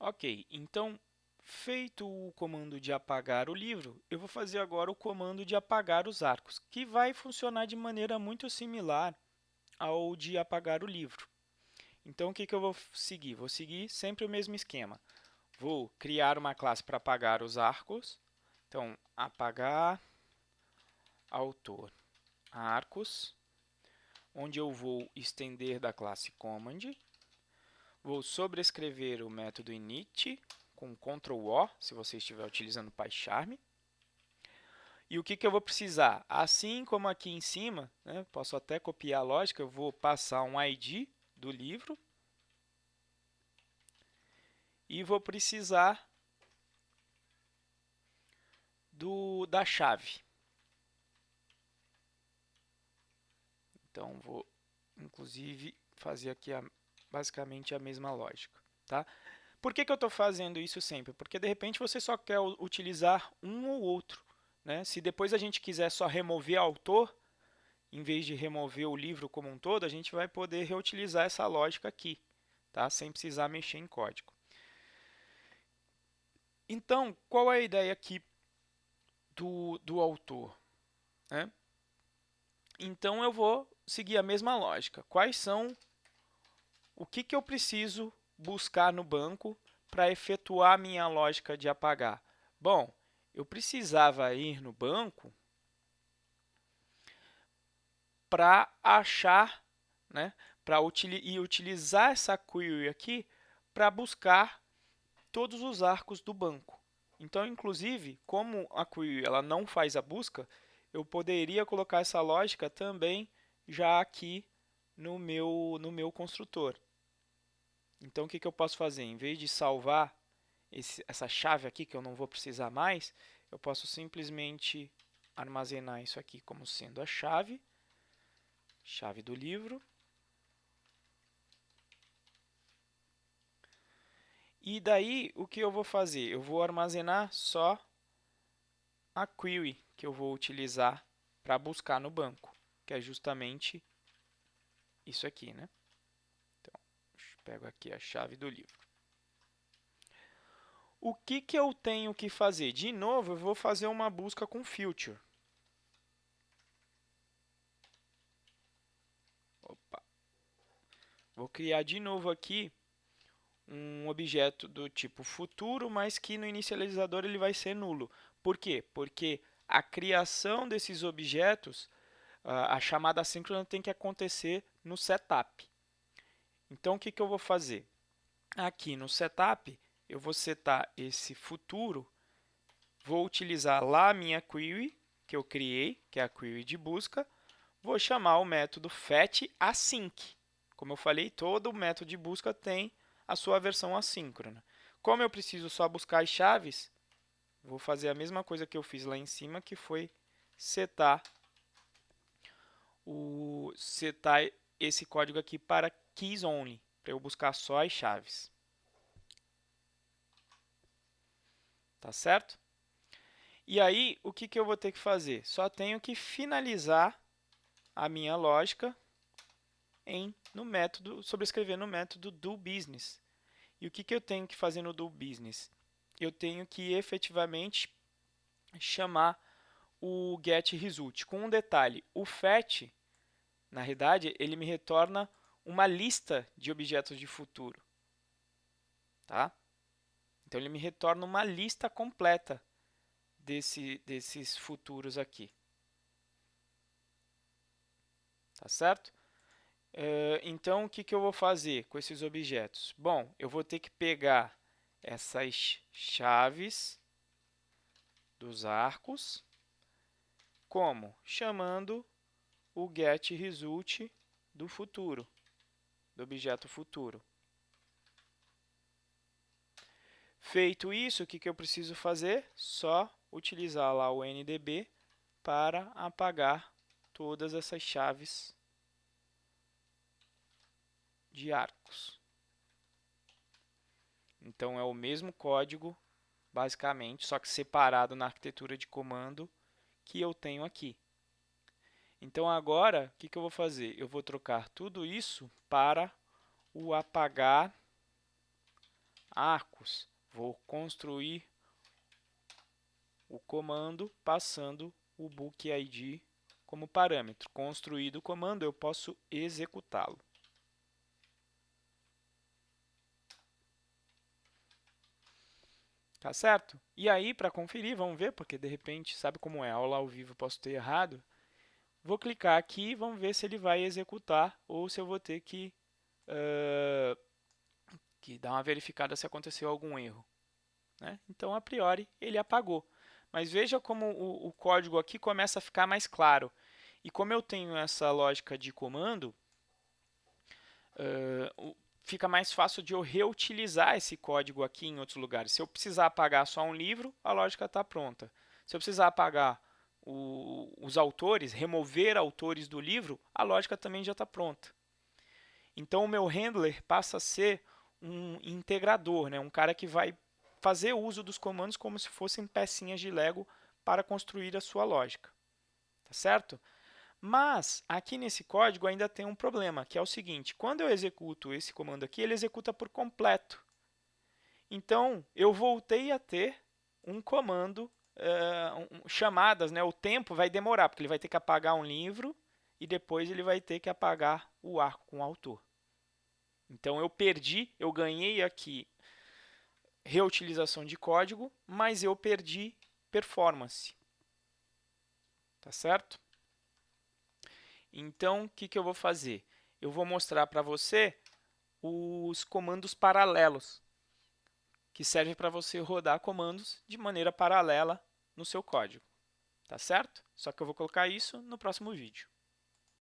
Ok, então, feito o comando de apagar o livro, eu vou fazer agora o comando de apagar os arcos, que vai funcionar de maneira muito similar ao de apagar o livro. Então, o que eu vou seguir? Vou seguir sempre o mesmo esquema. Vou criar uma classe para apagar os arcos. Então, apagar autor arcos, onde eu vou estender da classe command. Vou sobrescrever o método init com Ctrl+O, se você estiver utilizando PyCharm. E o que eu vou precisar? Assim como aqui em cima, né, posso até copiar a lógica, eu vou passar um ID do livro e vou precisar da chave. Então, vou, inclusive, fazer aqui basicamente a mesma lógica. Tá? Por que eu estou fazendo isso sempre? Porque, de repente, você só quer utilizar um ou outro. Né? Se depois a gente quiser só remover autor, em vez de remover o livro como um todo, a gente vai poder reutilizar essa lógica aqui, tá? Sem precisar mexer em código. Então, qual é a ideia aqui do autor? Né? Então, eu vou seguir a mesma lógica. Quais são o que eu preciso buscar no banco para efetuar a minha lógica de apagar? Bom, eu precisava ir no banco para achar, né, para utilizar essa query aqui para buscar todos os arcos do banco. Então, inclusive, como a query ela não faz a busca, eu poderia colocar essa lógica também já aqui no meu construtor. Então, o que eu posso fazer? Em vez de salvar essa chave aqui, que eu não vou precisar mais, eu posso simplesmente armazenar isso aqui como sendo a chave do livro. E daí, o que eu vou fazer? Eu vou armazenar só a query que eu vou utilizar para buscar no banco, que é justamente isso aqui, né? Então, pego aqui a chave do livro. O que eu tenho que fazer? De novo, eu vou fazer uma busca com filter. Opa. Vou criar de novo aqui um objeto do tipo futuro, mas que no inicializador ele vai ser nulo. Por quê? Porque a criação desses objetos, a chamada assíncrona tem que acontecer no setup. Então, o que eu vou fazer? Aqui no setup, eu vou setar esse futuro, vou utilizar lá a minha query que eu criei, que é a query de busca, vou chamar o método fetchAsync. Como eu falei, todo método de busca tem a sua versão assíncrona. Como eu preciso só buscar as chaves, vou fazer a mesma coisa que eu fiz lá em cima, que foi setar esse código aqui para keys only, para eu buscar só as chaves. Tá certo? E aí, o que eu vou ter que fazer? Só tenho que finalizar a minha lógica no método, sobrescrever no método doBusiness. E o que eu tenho que fazer no doBusiness? Eu tenho que efetivamente chamar o getResult. Com um detalhe, o fetch, na realidade, ele me retorna uma lista de objetos de futuro. Tá? Então, ele me retorna uma lista completa desses futuros aqui. Tá certo? Então, o que eu vou fazer com esses objetos? Bom, eu vou ter que pegar essas chaves dos arcos, como? Chamando o getResult do futuro, do objeto futuro. Feito isso, o que eu preciso fazer? Só utilizar lá o NDB para apagar todas essas chaves de arcos. Então, é o mesmo código, basicamente, só que separado na arquitetura de comando que eu tenho aqui. Então, agora, o que eu vou fazer? Eu vou trocar tudo isso para o apagar arcos, vou construir o comando passando o book ID como parâmetro. Construído o comando, eu posso executá-lo. Tá certo? E aí, para conferir, vamos ver, porque de repente, sabe como é, aula ao vivo posso ter errado. Vou clicar aqui e vamos ver se ele vai executar ou se eu vou ter que dar uma verificada se aconteceu algum erro, né? Então, a priori, ele apagou. Mas veja como o código aqui começa a ficar mais claro. E como eu tenho essa lógica de comando, fica mais fácil de eu reutilizar esse código aqui em outros lugares. Se eu precisar apagar só um livro, a lógica está pronta. Se eu precisar apagar os autores, remover autores do livro, a lógica também já está pronta. Então, o meu handler passa a ser um integrador, né? Um cara que vai fazer uso dos comandos como se fossem pecinhas de Lego para construir a sua lógica. Tá certo? Mas aqui nesse código ainda tem um problema, que é o seguinte: quando eu executo esse comando aqui, ele executa por completo. Então, eu voltei a ter um comando, chamadas, né? O tempo vai demorar, porque ele vai ter que apagar um livro e depois ele vai ter que apagar o arco com o autor. Então, eu ganhei aqui reutilização de código, mas eu perdi performance. Tá certo? Então, o que eu vou fazer? Eu vou mostrar para você os comandos paralelos, que servem para você rodar comandos de maneira paralela no seu código. Tá certo? Só que eu vou colocar isso no próximo vídeo.